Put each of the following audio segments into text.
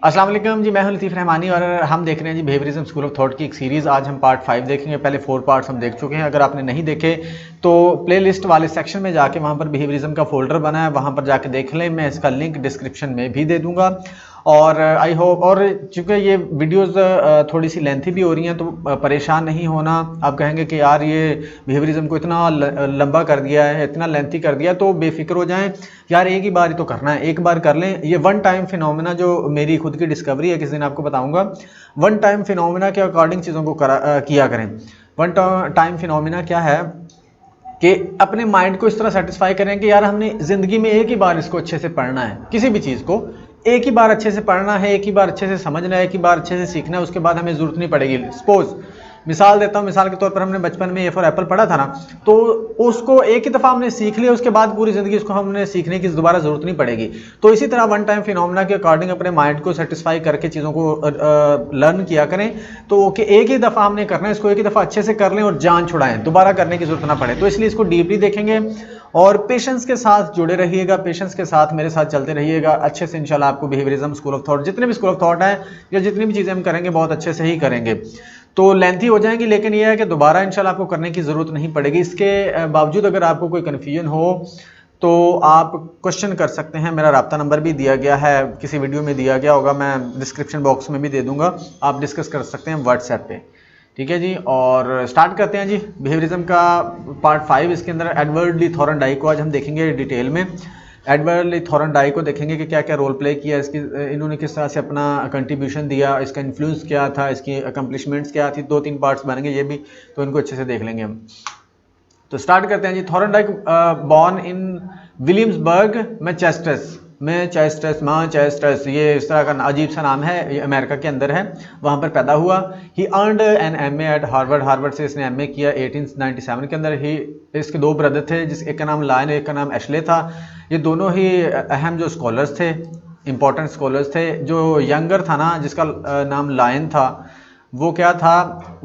अस्सलाम वालेकुम जी, मैं हूं लतीफ़ रहमानी और हम देख रहे हैं जी बिहेवियरिज्म स्कूल ऑफ थॉट की एक सीरीज़। आज हम पार्ट 5 देखेंगे। पहले 4 पार्ट्स हम देख चुके हैं। अगर आपने नहीं देखे तो प्लेलिस्ट वाले सेक्शन में जाके वहां पर बिहेवियरिज्म का फोल्डर बना है, वहां पर जाके देख लें। मैं इसका लिंक डिस्क्रिप्शन में भी दे दूंगा। और आई होप, और चूँकि ये वीडियोज़ थोड़ी सी लेंथी भी हो रही हैं तो परेशान नहीं होना। आप कहेंगे कि यार ये बिहेवियरिज्म को इतना लंबा कर दिया है, इतना लेंथी कर दिया, तो बेफिक्र हो जाएं यार, एक ही बार ही तो करना है, एक बार कर लें। ये वन टाइम फिनोमेना जो मेरी खुद की डिस्कवरी है, किसी दिन आपको बताऊंगा। वन टाइम फिनोमेना के अकॉर्डिंग चीज़ों को किया करें। वन टाइम फिनोमेना क्या है कि अपने माइंड को इस तरह सेटिस्फाई करें कि यार हमने ज़िंदगी में एक ही बार इसको अच्छे से पढ़ना है, किसी भी चीज़ को एक ही बार अच्छे से पढ़ना है, एक ही बार अच्छे से समझना है, एक ही बार अच्छे से सीखना है, उसके बाद हमें ज़रूरत नहीं पड़ेगी। सपोज मिसाल देता हूँ, मिसाल के तौर पर हमने बचपन में ए फॉर एप्पल पढ़ा था ना, तो उसको एक ही दफ़ा हमने सीख लिया, उसके बाद पूरी ज़िंदगी उसको हमने सीखने की दोबारा ज़रूरत नहीं पड़ेगी। तो इसी तरह वन टाइम फिनोमेना के अकॉर्डिंग अपने माइंड को सेटिस्फाई करके चीज़ों को लर्न किया करें। तो कि एक ही दफ़ा हमने करना है, इसको एक ही दफ़ा अच्छे से कर लें और जान छुड़ाएं, दोबारा करने की ज़रूरत ना पड़े। तो इसलिए इसको डीपली देखेंगे और पेशेंस के साथ जुड़े रहिएगा, पेशेंस के साथ मेरे साथ चलते रहिएगा। अच्छे से इंशाल्लाह आपको बिहेवियरिज्म स्कूल ऑफ थॉट, जितने भी स्कूल ऑफ थॉट है या जितनी भी चीज़ें हम करेंगे बहुत अच्छे से ही करेंगे। तो लेंथी हो जाएंगी, लेकिन यह है कि दोबारा इंशाल्लाह आपको करने की ज़रूरत नहीं पड़ेगी। इसके बावजूद अगर आपको कोई कन्फ्यूजन हो तो आप क्वेश्चन कर सकते हैं। मेरा राब्ता नंबर भी दिया गया है, किसी वीडियो में दिया गया होगा, मैं डिस्क्रिप्शन बॉक्स में भी दे दूंगा, आप डिस्कस कर सकते हैं व्हाट्सएप पे। ठीक है जी, और स्टार्ट करते हैं जी बिहेवियरिज्म का पार्ट 5। इसके अंदर एडवर्ड ली थॉर्नडाइक को आज हम देखेंगे डिटेल में। एडवर्ड ली थॉर्नडाइक को देखेंगे कि क्या क्या रोल प्ले किया इसकी, इन्होंने किस तरह से अपना कंट्रीब्यूशन दिया, इसका इन्फ्लुएंस क्या था, इसकी अकम्पलिशमेंट्स क्या थी। 2-3 पार्ट्स बनेंगे ये भी, तो इनको अच्छे से देख लेंगे हम। तो स्टार्ट करते हैं जी। Thorndike born in Williamsburg Manchester, ये इस तरह का अजीब सा नाम है, ये अमेरिका के अंदर है, वहाँ पर पैदा हुआ। He earned an MA at Harvard से इसने एमए किया 1897 के अंदर। ही इसके 2 ब्रदर थे, जिस एक का नाम लायन, एक का नाम एशले था। ये दोनों ही अहम जो स्कॉलर्स थे, इंपॉर्टेंट स्कॉलर्स थे। जो यंगर था ना, जिसका नाम लायन था, वो क्या था,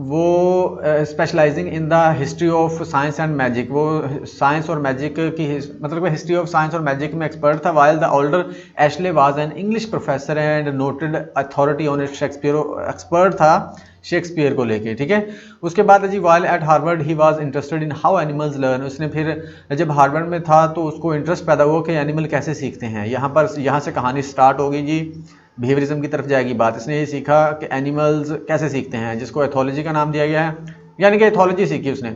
वो specialising in the history of science and magic, वो साइंस और मैजिक की मतलब हिस्ट्री ऑफ साइंस और मैजिक में एक्सपर्ट था। While the older Ashley was an English professor and noted authority on Shakespeare, expert था शेक्सपियर को लेके। ठीक है, उसके बाद जी while at Harvard he was interested in how animals learn. उसने फिर जब हार्वर्ड में था तो उसको इंटरेस्ट पैदा हुआ कि एनिमल कैसे सीखते हैं। यहाँ से कहानी स्टार्ट होगी जी, बिहेवियरिज्म की तरफ जाएगी बात। इसने ये सीखा कि एनिमल्स कैसे सीखते हैं, जिसको एथोलॉजी का नाम दिया गया है, यानी कि एथोलॉजी सीखी उसने।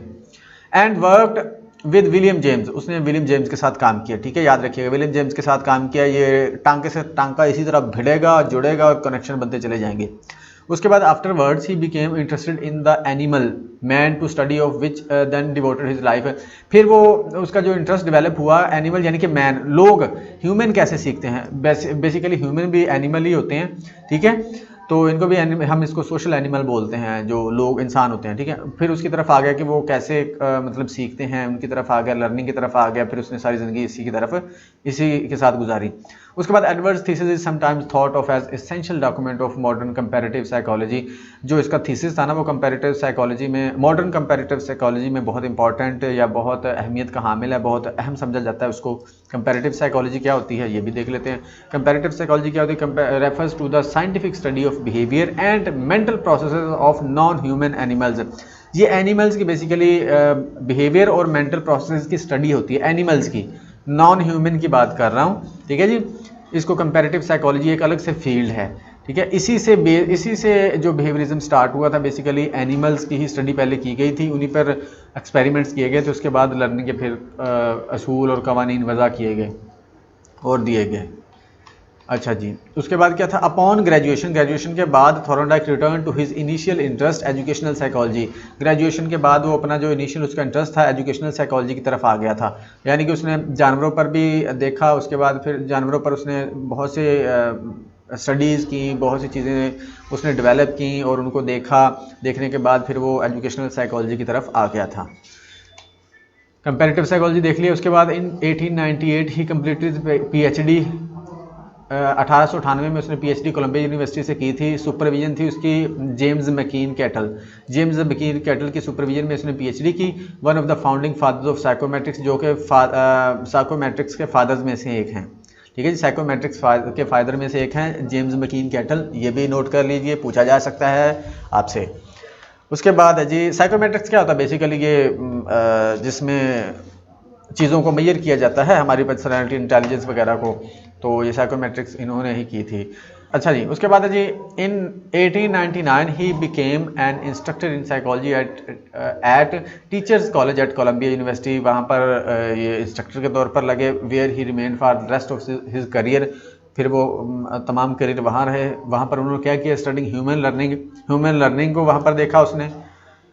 And worked with William James, उसने विलियम जेम्स के साथ काम किया। ठीक है, याद रखिएगा, विलियम जेम्स के साथ काम किया। ये टांके से टांका इसी तरह भिड़ेगा, जुड़ेगा और कनेक्शन बनते चले जाएंगे। उसके बाद afterwards he became interested in the animal man to study of which then devoted his life. फिर वो उसका जो इंटरेस्ट डेवलप हुआ एनिमल यानी कि मैन, लोग, ह्यूमन कैसे सीखते हैं। बेसिकली ह्यूमन भी एनिमल ही होते हैं। ठीक है, तो इनको भी हम इसको सोशल एनिमल बोलते हैं, जो लोग इंसान होते हैं। ठीक है, फिर उसकी तरफ आ गया कि वो कैसे मतलब सीखते हैं, उनकी तरफ आ गया, लर्निंग की तरफ आ गया। फिर उसने सारी ज़िंदगी इसी की तरफ, इसी के साथ गुजारी। उसके बाद Edward's thesis is sometimes thought of as essential document of modern comparative psychology. जो इसका थीसिस था ना, वो कंपैरेटिव साइकोलॉजी में, मॉडर्न कंपैरेटिव साइकोलॉजी में बहुत इंपॉर्टेंट या बहुत अहमियत का हामिल है, बहुत अहम समझा जाता है उसको। कंपैरेटिव साइकोलॉजी क्या होती है ये भी देख लेते हैं। कंपैरेटिव साइकोलॉजी क्या होती है, refers to the scientific study of behaviour and mental processes of non human animals. ये एनिमल्स की बेसिकली बिहेवियर और मेंटल प्रोसेस की स्टडी होती है, एनिमल्स की, नॉन ह्यूमन की बात कर रहा हूँ। ठीक है जी, इसको कंपैरेटिव साइकोलॉजी एक अलग से फील्ड है। ठीक है, इसी से जो बिहेवियरिज्म स्टार्ट हुआ था, बेसिकली एनिमल्स की ही स्टडी पहले की गई थी, उन्हीं पर एक्सपेरिमेंट्स किए गए थे। उसके बाद लर्निंग के फिर असूल और कवानीन वज़ा किए गए और दिए गए। अच्छा जी, उसके बाद क्या था, अपॉन ग्रेजुएशन के बाद Thorndike return to his initial interest educational psychology. Graduation के बाद वो अपना जो इनिशियल उसका इंटरेस्ट था एजुकेशनल साइकोलॉजी की तरफ आ गया था, यानी कि उसने जानवरों पर भी देखा। उसके बाद फिर जानवरों पर उसने बहुत से स्टडीज़ की, बहुत सी चीज़ें उसने डेवलप की और उनको देखने के बाद फिर वो एजुकेशनल साइकोलॉजी की तरफ आ गया था। कंपैरेटिव साइकोलॉजी देख लिया। उसके बाद इन 1898 ही कम्प्लीटेड PhD। 1898 में उसने PhD कोलंबिया यूनिवर्सिटी से की थी। सुपरविजन थी उसकी जेम्स मैकीन कैटल की सुपरविजन में उसने PhD की। One of the founding fathers of psychometrics, जो कि साइकोमेट्रिक्स के फादर्स में से एक हैं। ठीक है जी। साइकोमेट्रिक्स के फायदे में से एक है जेम्स मैकीन कैटल, ये भी नोट कर लीजिए, पूछा जा सकता है आपसे। उसके बाद है जी साइकोमेट्रिक्स क्या होता है, बेसिकली ये जिसमें चीज़ों को मेजर किया जाता है, हमारी पर्सनैलिटी इंटेलिजेंस वगैरह को, तो ये साइकोमेट्रिक्स इन्होंने ही की थी। अच्छा जी, उसके बाद है जी in 1899 he became an instructor in psychology at Teachers College at Columbia University, वहाँ पर ये इंस्ट्रक्टर के तौर पर लगे। Where he remain for the rest of his career, फिर वो तमाम करियर वहाँ रहे। वहाँ पर उन्होंने क्या किया, स्टडिंग ह्यूमन लर्निंग को वहाँ पर देखा उसने,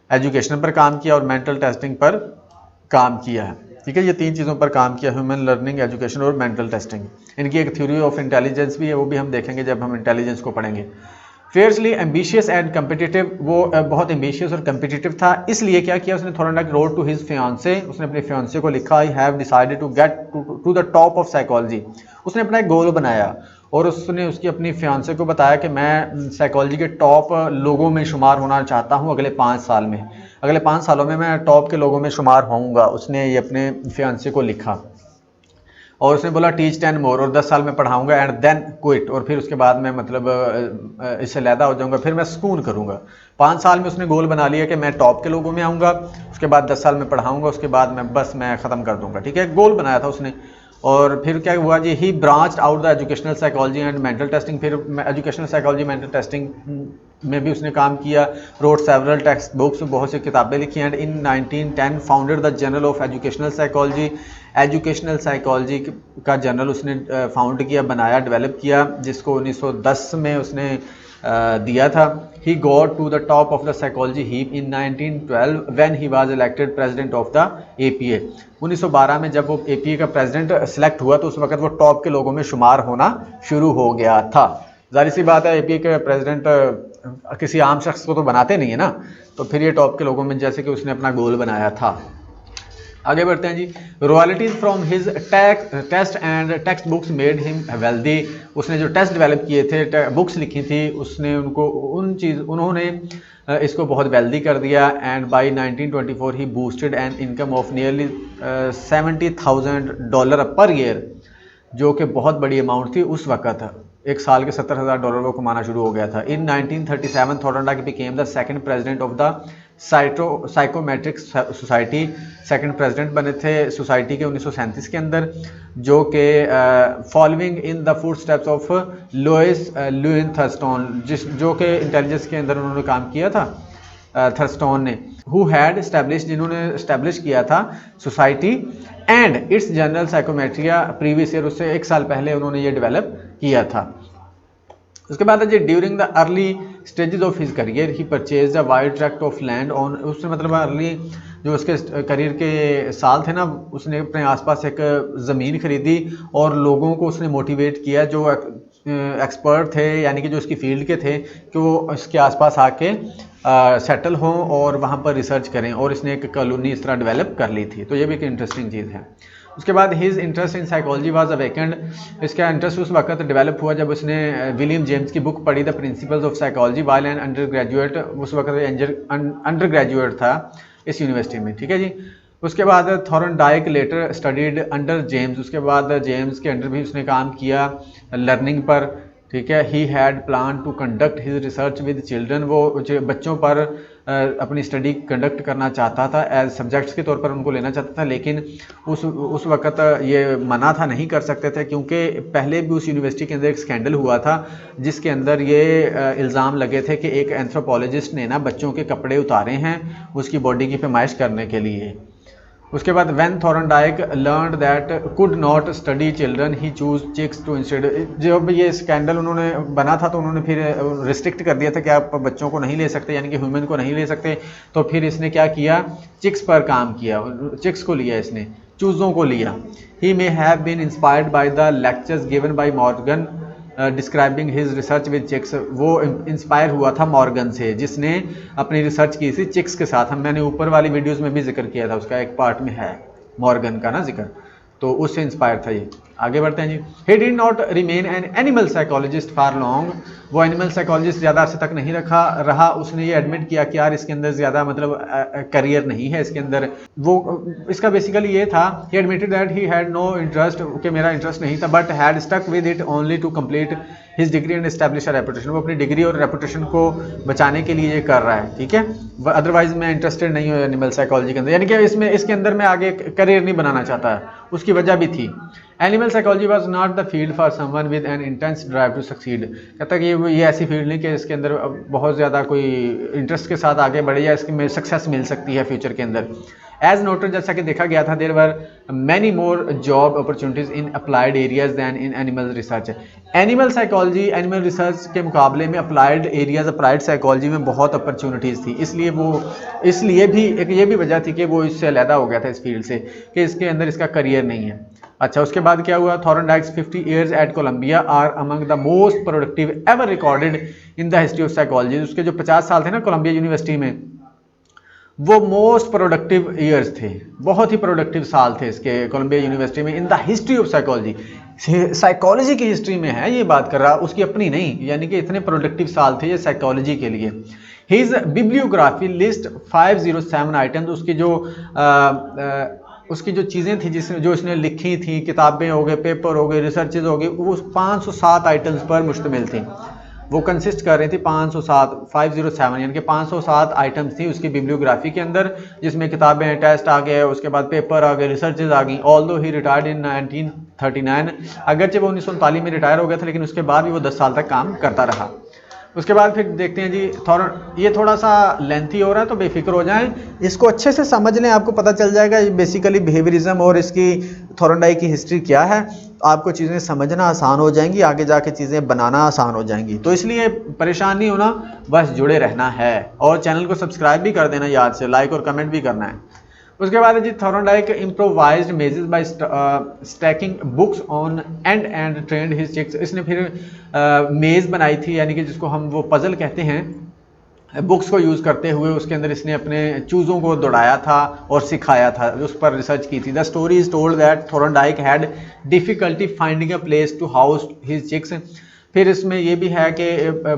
एजुकेशन पर काम किया और मेंटल टेस्टिंग पर काम किया है। ठीक है, ये तीन चीज़ों पर काम किया, ह्यूमन लर्निंग, एजुकेशन और मेंटल टेस्टिंग। इनकी एक थ्योरी ऑफ इंटेलिजेंस भी है, वो भी हम देखेंगे जब हम इंटेलिजेंस को पढ़ेंगे। फियर्सली एम्बिशियस एंड कम्पिटिटिव, वो बहुत एम्बिशियस और कम्पिटिटिव था, इसलिए क्या किया उसने, थोड़ा रोड टू हिज फियांसे, उसने अपने फियांसे को लिखा, I have decided to get to the top of psychology. उसने अपना एक गोल बनाया और उसने उसकी अपनी फियांसे को बताया कि मैं साइकोलॉजी के टॉप लोगों में शुमार होना चाहता हूँ अगले 5 साल में, अगले 5 सालों में मैं टॉप के लोगों में शुमार होऊंगा। उसने ये अपने फियांसे को लिखा और उसने बोला टीच 10 मोर, और 10 साल में पढ़ाऊंगा, एंड देन क्विट, और फिर उसके बाद मैं मतलब इससे अलहदा हो जाऊंगा, फिर मैं सुकून करूंगा। 5 साल में उसने गोल बना लिया कि मैं टॉप के लोगों में आऊँगा, उसके बाद 10 साल में पढ़ाऊँगा, उसके बाद मैं ख़त्म कर दूँगा। ठीक है, गोल बनाया था उसने। और फिर क्या हुआ जी, he branched out the educational psychology and mental testing, फिर एजुकेशनल साइकोलॉजी मेंटल टेस्टिंग में भी उसने काम किया। रोड सेवरल टेक्स्ट बुक्स, बहुत सी किताबें लिखी। And in 1910 founded the journal of educational psychology, educational psychology का जर्नल उसने फाउंड किया, बनाया, डेवलप किया, जिसको 1910 में उसने दिया था। He got to the top of the psychology heap in 1912 when he was elected president of the APA. 1912 में जब वो एपीए का प्रेसिडेंट सिलेक्ट हुआ तो उस वक्त वो टॉप के लोगों में शुमार होना शुरू हो गया था। जाहिर सी बात है, एपीए के प्रेसिडेंट किसी आम शख्स को तो बनाते नहीं है ना, तो फिर ये टॉप के लोगों में जैसे कि उसने अपना गोल बनाया था। आगे बढ़ते हैं जी। Royalties from his test and text books made him wealthy, उसने जो टेस्ट डेवलप किए थे, बुक्स लिखी थी, उसने उन्होंने इसको बहुत वेल्दी कर दिया। And by 1924 he boosted an income of nearly $70,000 per year, जो कि बहुत बड़ी अमाउंट थी उस वक़्त। एक साल के $70,000 वो कमाना शुरू हो गया था। In 1937 Thorndike became the second president of the psychometric society, second president बने थे सोसाइटी के 1937 के अंदर, जो कि following in the footsteps of Louis Leon Thurstone, जो कि इंटेलिजेंस के अंदर उन्होंने काम किया था थर्स्टोन ने, हु हैड एस्टेब्लिश, जिन्होंने एस्टेब्लिश किया था society and its general Psychometrika previous year, उससे 1 साल पहले उन्होंने ये डेवलप किया था। उसके बाद जी during the early stages of his career he purchase the wide tract of land on, उसने मतलब अर्ली जो उसके करियर के साल थे ना, उसने अपने आसपास एक ज़मीन खरीदी और लोगों को उसने मोटिवेट किया जो एक्सपर्ट थे, यानी कि जो उसकी फील्ड के थे, कि वो इसके आसपास आके सेटल हों और वहाँ पर रिसर्च करें, और इसने एक कॉलोनी इस तरह डेवलप कर ली थी। तो ये भी एक इंटरेस्टिंग चीज़ है। उसके बाद his interest in psychology was awakened, इसका इंटरेस्ट उस वक्त डेवलप हुआ जब उसने विलियम जेम्स की बुक पढ़ी the principles of psychology while an undergraduate, उस वक्त अंडर ग्रेजुएट था इस यूनिवर्सिटी में। ठीक है जी। उसके बाद Thorndike later studied under James, उसके बाद जेम्स के अंडर भी उसने काम किया लर्निंग पर। ठीक है, he had plan to conduct his research with children, वो बच्चों पर अपनी स्टडी कंडक्ट करना चाहता था, एज सब्जेक्ट्स के तौर पर उनको लेना चाहता था, लेकिन उस वक्त ये मना था, नहीं कर सकते थे, क्योंकि पहले भी उस यूनिवर्सिटी के अंदर एक स्कैंडल हुआ था जिसके अंदर ये इल्ज़ाम लगे थे कि एक एंथ्रोपोलॉजिस्ट ने ना बच्चों के कपड़े उतारे हैं उसकी बॉडी की पैमाइश करने के लिए। उसके बाद when Thorndike learned that could not study children he chose chicks to instead, जब ये स्कैंडल उन्होंने बना था तो उन्होंने फिर रिस्ट्रिक्ट कर दिया था कि आप बच्चों को नहीं ले सकते, यानी कि ह्यूमन को नहीं ले सकते। तो फिर इसने क्या किया, चिक्स पर काम किया, चिक्स को लिया इसने, चूज़ों को लिया। He may have been inspired by the lectures given by Morgan describing his research with chicks, वो इंस्पायर हुआ था मॉर्गन से, जिसने अपनी रिसर्च की थी चिक्स के साथ। मैंने ऊपर वाली वीडियोस में भी जिक्र किया था, उसका एक पार्ट में है मॉर्गन का ना जिक्र। तो उससे इंस्पायर था ये। आगे बढ़ते हैं जी। He did not remain an animal psychologist for long, वो एनिमल साइकोलॉजिस्ट ज़्यादा अर्से तक नहीं रहा। उसने ये एडमिट किया कि यार इसके अंदर ज़्यादा मतलब करियर नहीं है इसके अंदर। वो इसका बेसिकली ये था, he admitted that he had no interest, कि मेरा इंटरेस्ट नहीं था, but had stuck with it only to complete his degree and establish a reputation. वो अपनी डिग्री और रेपुटेशन को बचाने के लिए ये कर रहा है, ठीक है। अदरवाइज मैं इंटरेस्टेड नहीं हूँ एनिमल साइकोलॉजी के अंदर, यानी कि इसके अंदर मैं आगे करियर नहीं बनाना चाहता है। उसकी वजह भी थी। Animal psychology was not the field for someone with an intense drive to succeed. कहता कि ये ऐसी फील्ड नहीं कि इसके अंदर बहुत ज़्यादा कोई इंटरेस्ट के साथ आगे बढ़े या इसमें सक्सेस मिल सकती है फ्यूचर के अंदर। एज नोटेड, जैसा कि देखा गया था, there were many more job opportunities in applied areas than in animal research. Animal psychology, animal research के मुकाबले में अप्लाइड एरियाज, अप्लाइड साइकोलॉजी में बहुत अपॉर्चुनिटीज़ थी। इसलिए भी एक ये भी वजह थी कि वो इससे अलहदा हो गया था इस फील्ड से, कि इसके अंदर इसका करियर नहीं है। अच्छा, उसके बाद क्या हुआ? Thorndike's 50 years at Columbia are among the most productive ever recorded in the history of psychology. उसके जो 50 साल थे ना कोलंबिया यूनिवर्सिटी में, वो मोस्ट प्रोडक्टिव ईयर्स थे, बहुत ही प्रोडक्टिव साल थे इसके कोलंबिया यूनिवर्सिटी में इन the history of psychology. Psychology की हिस्ट्री में है ये बात कर रहा, उसकी अपनी नहीं, यानी कि इतने प्रोडक्टिव साल थे ये साइकोलॉजी के लिए। हिज बिब्लियोग्राफी लिस्ट 507 आइटम्स, उसकी जो चीज़ें थी जो इसने लिखी थी, किताबें हो गए, पेपर हो गए, रिसर्चेज हो गए, वो 507 आइटम्स पर मुश्तमिल थी। वो कंसिस्ट कर रही थी 507 यानी कि 507 आइटम्स थी उसकी बिब्लियोग्राफी के अंदर, जिसमें किताबें, टेस्ट आ गए, उसके बाद पेपर आ गए, रिसर्चेज आ गई। ऑल्दो ही रिटायर्ड इन 1939, अगरचे वो 1939 में रिटायर हो गया था, लेकिन उसके बाद भी वो 10 साल तक काम करता रहा। उसके बाद फिर देखते हैं जी, ये थोड़ा सा लेंथी हो रहा है तो बेफिक्र हो जाएं, इसको अच्छे से समझ लें, आपको पता चल जाएगा बेसिकली बिहेवियरिज्म और इसकी थॉर्नडाइक की हिस्ट्री क्या है। आपको चीज़ें समझना आसान हो जाएंगी, आगे जाके चीज़ें बनाना आसान हो जाएंगी। तो इसलिए परेशान नहीं होना, बस जुड़े रहना है और चैनल को सब्सक्राइब भी कर देना याद से, लाइक और कमेंट भी करना है। उसके बाद जी, Thorndike improvised mazes by stacking books on end trained his chicks. इसने फिर मेज़ बनाई थी, यानी कि जिसको हम वो पजल कहते हैं, बुक्स को यूज़ करते हुए उसके अंदर इसने अपने चूज़ों को दौड़ाया था और सिखाया था, उस पर रिसर्च की थी। The story is told that Thorndike had difficulty finding a place to house his chicks. फिर इसमें ये भी है कि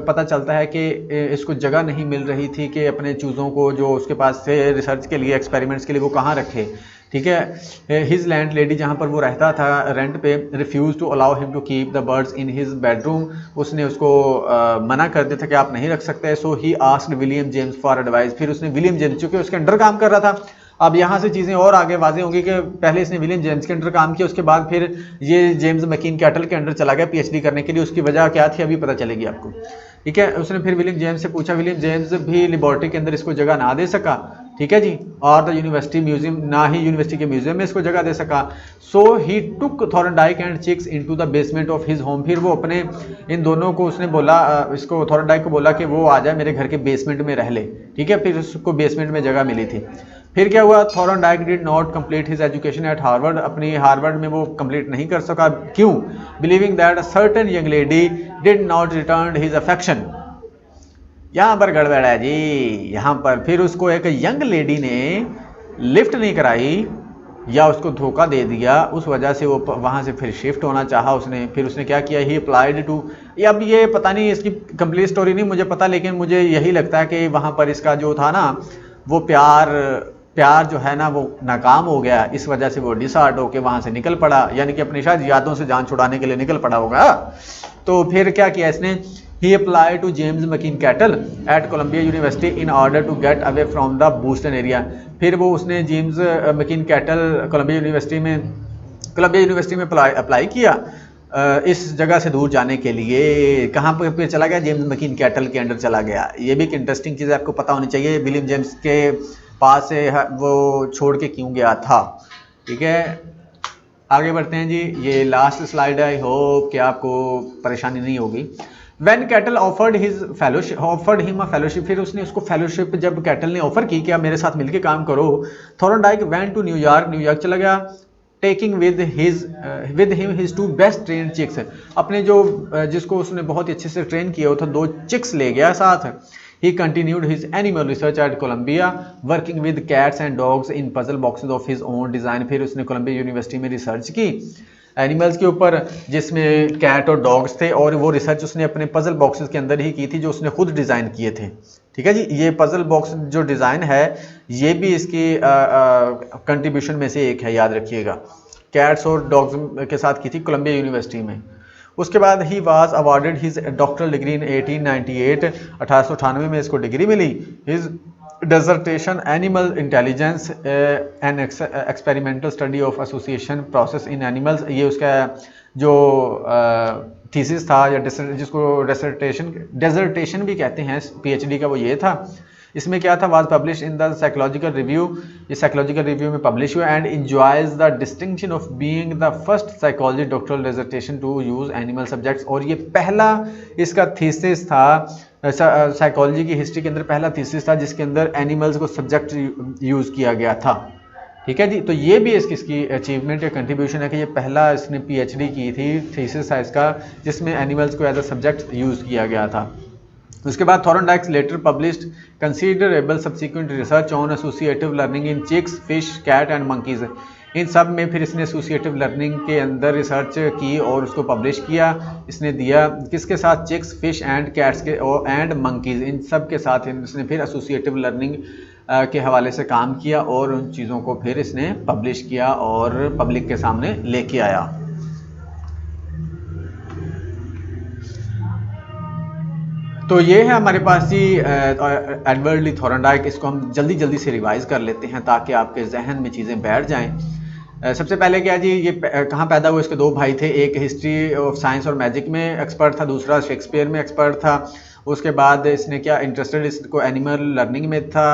पता चलता है कि इसको जगह नहीं मिल रही थी कि अपने चूज़ों को जो उसके पास थे रिसर्च के लिए, एक्सपेरिमेंट्स के लिए, वो कहाँ रखे, ठीक है। हिज लैंड लेडी, जहाँ पर वो रहता था रेंट पे, refuse to allow him to keep the birds in his bedroom. उसने उसको मना कर दिया था कि आप नहीं रख सकते। So he asked William James for advice. फिर उसने विलियम जेम्स, चूँकि उसके अंडर काम कर रहा था, अब यहाँ से चीज़ें और आगे वाज़ेह होंगी कि पहले इसने विलियम जेम्स के अंडर काम किया, उसके बाद फिर ये जेम्स मैकीन कैटल के अंडर चला गया पीएचडी करने के लिए। उसकी वजह क्या थी अभी पता चलेगी आपको, ठीक है। उसने फिर विलियम जेम्स से पूछा, विलियम जेम्स भी लेबॉर्ट्री के अंदर इसको जगह ना दे सका, ठीक है जी, और द यूनिवर्सिटी म्यूजियम, ना ही यूनिवर्सिटी के म्यूजियम में इसको जगह दे सका। So he took Thorndike and chicks into the basement of his home. फिर वो अपने इन दोनों को उसने बोला, इसको थॉर्नडाइक को बोला कि वो आ जाए मेरे घर के बेसमेंट में रह ले, ठीक है। फिर उसको बेसमेंट में जगह मिली थी। फिर क्या हुआ? Thorndike did not complete his education at Harvard. अपनी हार्वर्ड में वो कंप्लीट नहीं कर सका, क्यों? Believing that a certain young lady did not return his affection. यहाँ पर गड़बड़ है जी, यहाँ पर फिर उसको एक यंग लेडी ने लिफ्ट नहीं कराई या उसको धोखा दे दिया, उस वजह से वो वहाँ से फिर शिफ्ट होना चाहा उसने। फिर उसने क्या किया? ही अप्लाइड टू, अब ये पता नहीं, इसकी कंप्लीट स्टोरी नहीं मुझे पता, लेकिन मुझे यही लगता है कि वहाँ पर इसका जो था ना, वो प्यार जो है ना वो नाकाम हो गया, इस वजह से वो डिसहार्ट होकर वहाँ से निकल पड़ा, यानी कि अपनी शायद यादों से जान छुड़ाने के लिए निकल पड़ा होगा। तो फिर क्या किया इसने? He applied to James McKeen Cattell at Columbia University in order to get away from the Boston area. फिर वो उसने James McKeen cattle Colombia university में अप्लाई किया इस जगह से दूर जाने के लिए। कहाँ पे चला गया? जेम्स मैकीन कैटल के अंडर चला गया। ये भी एक इंटरेस्टिंग चीज़ आपको पता होनी चाहिए, विलियम जेम्स के पास से वो छोड़ के क्यों गया था, ठीक है। आगे बढ़ते हैं जी, ये लास्ट स्लाइड है, आई होप कि आपको परेशानी नहीं होगी। When Cattle offered him a fellowship, फिर उसने उसको फेलोशिप जब कैटल ने ऑफर की कि आप मेरे साथ मिलके काम करो, थॉर्नडाइक went to न्यूयॉर्क चला गया, taking with him his 2 best train chicks. अपने जो जिसको उसने बहुत ही अच्छे से ट्रेन किया था 2 चिक्स ले गया साथ। He continued his animal research at Columbia, working with cats and dogs in puzzle boxes of his own design. फिर उसने कोलंबिया यूनिवर्सिटी में रिसर्च की एनिमल्स के ऊपर, जिसमें कैट और डॉग्स थे, और वो रिसर्च उसने अपने पजल बॉक्सेस के अंदर ही की थी जो उसने खुद डिज़ाइन किए थे। ठीक है जी, ये पजल बॉक्स जो डिज़ाइन है ये भी इसकी कंट्रीब्यूशन में से एक है, याद रखिएगा। कैट्स और डॉग्स के साथ की थी कोलंबिया यूनिवर्सिटी में। उसके बाद he was awarded his doctoral degree in 1898, 1898 में इसको डिग्री मिली। His dissertation animal intelligence and experimental study of association process in animals, ये उसका जो थीसिस था या जिसको डिसर्टेशन भी कहते हैं पीएचडी का, वो ये था। इसमें क्या था, was publish in the psychological review, ये साइकोलॉजिकल रिव्यू में पब्लिश हुआ। And enjoys the distinction of being the first psychology doctoral dissertation to use animal subjects, और ये पहला इसका थीसिस था साइकोलॉजी की हिस्ट्री के अंदर, पहला थीसिस था जिसके अंदर एनिमल्स को सब्जेक्ट यूज़ किया गया था। ठीक है जी, तो ये भी इसकी अचीवमेंट या कंट्रीब्यूशन है कि ये पहला इसने पीएचडी की थी, थीसिस था इसका, जिसमें एनिमल्स को एज अ सब्जेक्ट यूज़ किया गया था। उसके बाद Thorndike later published considerable subsequent research on associative learning in chicks, fish, cat and monkeys. इन सब में फिर इसने एसोसिएटिव लर्निंग के अंदर रिसर्च की और उसको पब्लिश किया। इसने दिया किसके साथ, चिक्स, फिश एंड कैट्स के एंड मंकीज़, इन सब के साथ इसने फिर एसोसिएटिव लर्निंग के हवाले से काम किया और उन चीज़ों को फिर इसने पब्लिश किया और पब्लिक के सामने लेके आया। तो ये है हमारे पास जी एडवर्ड ली थॉर्नडाइक। इसको हम जल्दी जल्दी से रिवाइज़ कर लेते हैं ताकि आपके जहन में चीज़ें बैठ जाएं। सबसे पहले क्या जी, ये कहाँ पैदा हुए, इसके दो भाई थे, एक हिस्ट्री ऑफ साइंस और मैजिक में एक्सपर्ट था, दूसरा शेक्सपियर में एक्सपर्ट था। उसके बाद इसने क्या इंटरेस्टेड, इसको एनिमल लर्निंग में था,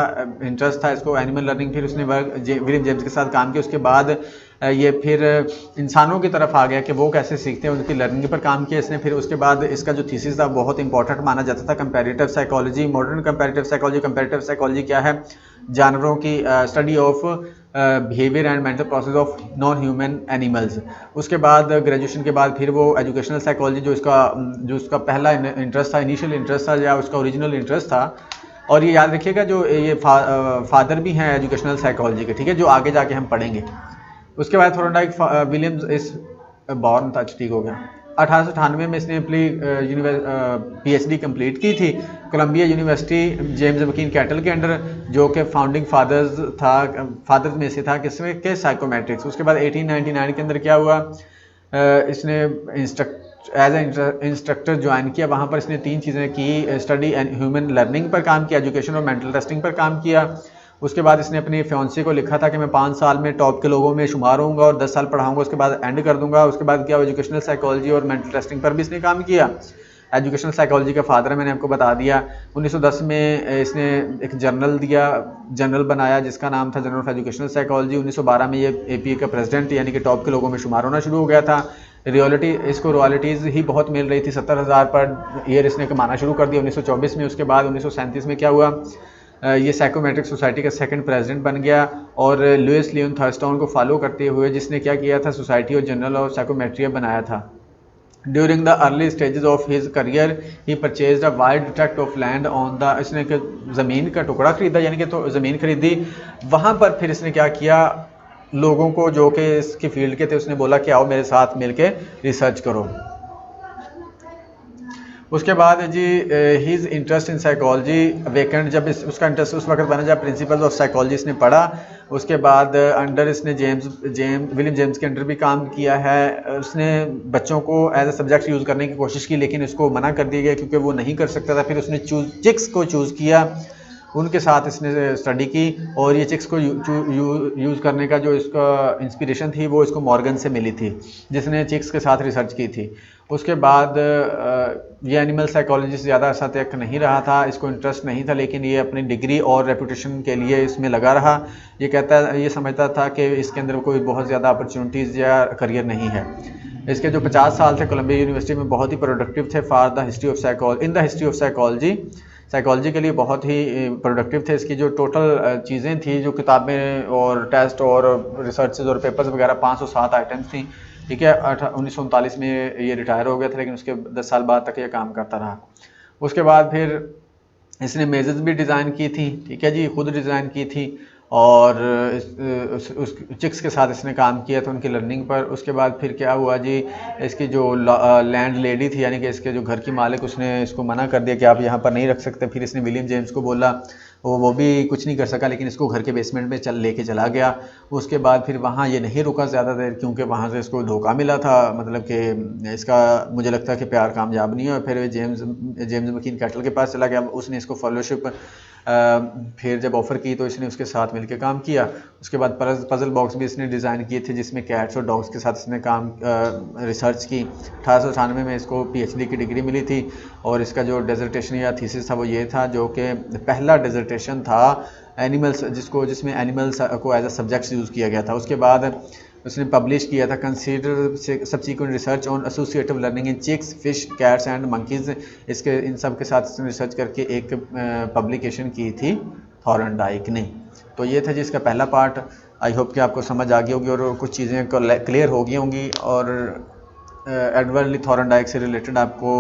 इंटरेस्ट था इसको एनिमल लर्निंग। फिर उसने विलियम जेम्स के साथ काम किया। उसके बाद ये फिर इंसानों की तरफ आ गया कि वो कैसे सीखते हैं, उनकी लर्निंग पर काम किया इसने। फिर उसके बाद इसका जो थीसिस था बहुत इंपॉर्टेंट माना जाता था, comparative psychology, modern comparative psychology. Comparative psychology क्या है, जानवरों की study of behaviour and mental process of non human animals. उसके बाद ग्रेजुएशन के बाद फिर वो एजुकेशनल साइकोलॉजी, जो उसका पहला इंटरेस्ट था, इनिशियल इंटरेस्ट था या उसका ओरिजिनल इंटरेस्ट था। और ये याद रखिएगा जो ये फादर भी हैं एजुकेशनल साइकोलॉजी के, ठीक है, जो आगे जाके हम पढ़ेंगे। उसके बाद थॉर्नडाइक विलियम्स इस बॉर्न था, ठीक हो गया। 1898 में इसने अपनी पीएचडी कंप्लीट की थी कोलंबिया यूनिवर्सिटी जेम्स मकीन कैटल के अंडर, जो कि फाउंडिंग फादर्स में से था किसमें के साइकोमेट्रिक्स। उसके बाद 1899 के अंदर क्या हुआ, इसने एज ए इंस्ट्रक्टर ज्वाइन किया। वहाँ पर इसने 3 चीज़ें की, स्टडी एंड ह्यूमन लर्निंग पर काम किया, एजुकेशन और मेंटल टेस्टिंग पर काम किया। उसके बाद इसने अपनी फियांसी को लिखा था कि मैं 5 साल में टॉप के लोगों में शुमार होऊंगा और 10 साल पढ़ाऊंगा, उसके बाद एंड कर दूंगा। उसके बाद क्या, एजुकेशनल साइकोलॉजी और मेंटल टेस्टिंग पर भी इसने काम किया। एजुकेशनल साइकोलॉजी का फादर है, मैंने आपको बता दिया। 1910 में इसने एक जर्नल बनाया जिसका नाम था जर्नल ऑफ एजुकेशनल साइकोलॉजी। 1912 में ये एपीए का प्रेसिडेंट यानी कि टॉप के लोगों में शुमार होना शुरू हो गया था। इसको रॉयल्टीज़ ही बहुत मिल रही थी, 70,000 पर ईयर इसने कमाना शुरू कर दिया 1924 में। उसके बाद 1937 में क्या हुआ, ये साइकोमेट्रिक सोसाइटी का सेकंड प्रेसिडेंट बन गया। और लुइस लियोन थर्स्टन को फॉलो करते हुए जिसने क्या किया था, सोसाइटी और जर्नल ऑफ साइकोमेट्रिया बनाया था। During the early stages of his career he purchased a wide tract of land on the, इसने ज़मीन का टुकड़ा खरीदा, यानी कि तो ज़मीन खरीदी। वहाँ पर फिर इसने क्या किया, लोगों को जो कि इसके फील्ड के थे उसने बोला कि आओ मेरे साथ मिलके रिसर्च करो। उसके बाद जी his interest in psychology waned, जब उसका इंटरेस्ट उस वक्त बना जब प्रिंसिपल्स ऑफ साइकोलॉजी इसने पढ़ा। उसके बाद अंडर इसने विलियम जेम्स के अंडर भी काम किया है। उसने बच्चों को एज ए सब्जेक्ट यूज़ करने की कोशिश की लेकिन इसको मना कर दिया गया क्योंकि वो नहीं कर सकता था। फिर उसने चिक्स को चूज़ किया, उनके साथ इसने स्टडी की और ये चिक्स को यूज़ करने का जो इसका इंस्पिरेशन थी वो इसको मॉर्गन से मिली थी जिसने चिक्स के साथ रिसर्च की थी। उसके बाद ये एनिमल साइकोलॉजी से ज़्यादा अर्सा तक नहीं रहा था, इसको इंटरेस्ट नहीं था, लेकिन ये अपनी डिग्री और रेपुटेशन के लिए इसमें लगा रहा। ये समझता था कि इसके अंदर कोई बहुत ज़्यादा अपॉर्चुनिटीज़ या करियर नहीं है। इसके जो 50 साल थे कोलंबिया यूनिवर्सिटी में बहुत ही प्रोडक्टिव थे for the history of psychology के लिए बहुत ही प्रोडक्टिव थे। इसकी जो टोटल चीज़ें थी, जो किताबें और टेस्ट और रिसर्चेज और पेपर्स वगैरह 507 आइटम्स थी, ठीक है। 1939 में ये रिटायर हो गया था लेकिन उसके 10 साल बाद तक ये काम करता रहा। उसके बाद फिर इसने मेज़ेस भी डिज़ाइन की थी, ठीक है जी, खुद डिज़ाइन की थी। और उस चिक्स के साथ इसने काम किया था उनकी लर्निंग पर। उसके बाद फिर क्या हुआ जी, इसकी जो लैंड लेडी थी, यानी कि इसके जो घर की मालिक, उसने इसको मना कर दिया कि आप यहाँ पर नहीं रख सकते। फिर इसने विलियम जेम्स को बोला, वो भी कुछ नहीं कर सका, लेकिन इसको घर के बेसमेंट में लेके चला गया। उसके बाद फिर वहाँ ये नहीं रुका ज़्यादा देर, क्योंकि वहाँ से इसको धोखा मिला था, मतलब कि इसका मुझे लगता है कि प्यार कामयाब नहीं हुआ। फिर जेम्स मकीन कैटल के पास चला गया, उसने इसको फेलोशिप फिर जब ऑफ़र की तो इसने उसके साथ मिलकर काम किया। उसके बाद पज़ल बॉक्स भी इसने डिज़ाइन किए थे, जिसमें कैट्स और डॉग्स के साथ इसने काम रिसर्च की। 1898 में इसको PhD की डिग्री मिली थी। और इसका जो डिसर्टेशन या थीसिस था वो ये था, जो कि पहला डिसर्टेशन था एनिमल्स, जिसमें एनिमल्स को एज अ सब्जेक्ट्स यूज़ किया गया था। उसके बाद उसने पब्लिश किया था consider subsequent research on associative learning in chicks, fish, cats and monkeys. इसके इन सब के साथ इसने रिसर्च करके एक पब्लिकेशन की थी थॉर्नडाइक ने। तो ये था जिसका पहला पार्ट। आई होप कि आपको समझ आ गई होगी और कुछ चीज़ें क्लियर हो गई होंगी। और एडवर्ड ली थॉर्नडाइक से रिलेटेड आपको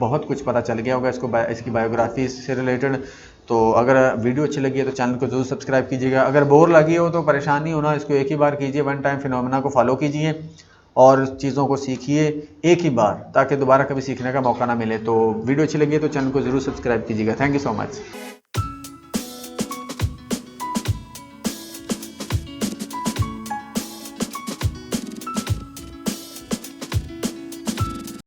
बहुत कुछ पता चल गया होगा, इसकी बायोग्राफी से रिलेटेड। तो अगर वीडियो अच्छी लगी है तो चैनल को ज़रूर सब्सक्राइब कीजिएगा। अगर बोर लगी हो तो परेशान नहीं होना, इसको एक ही बार कीजिए, वन टाइम फिनोमेना को फॉलो कीजिए और चीज़ों को सीखिए एक ही बार, ताकि दोबारा कभी सीखने का मौका ना मिले। तो वीडियो अच्छी लगी है तो चैनल को ज़रूर सब्सक्राइब कीजिएगा। Thank you so much.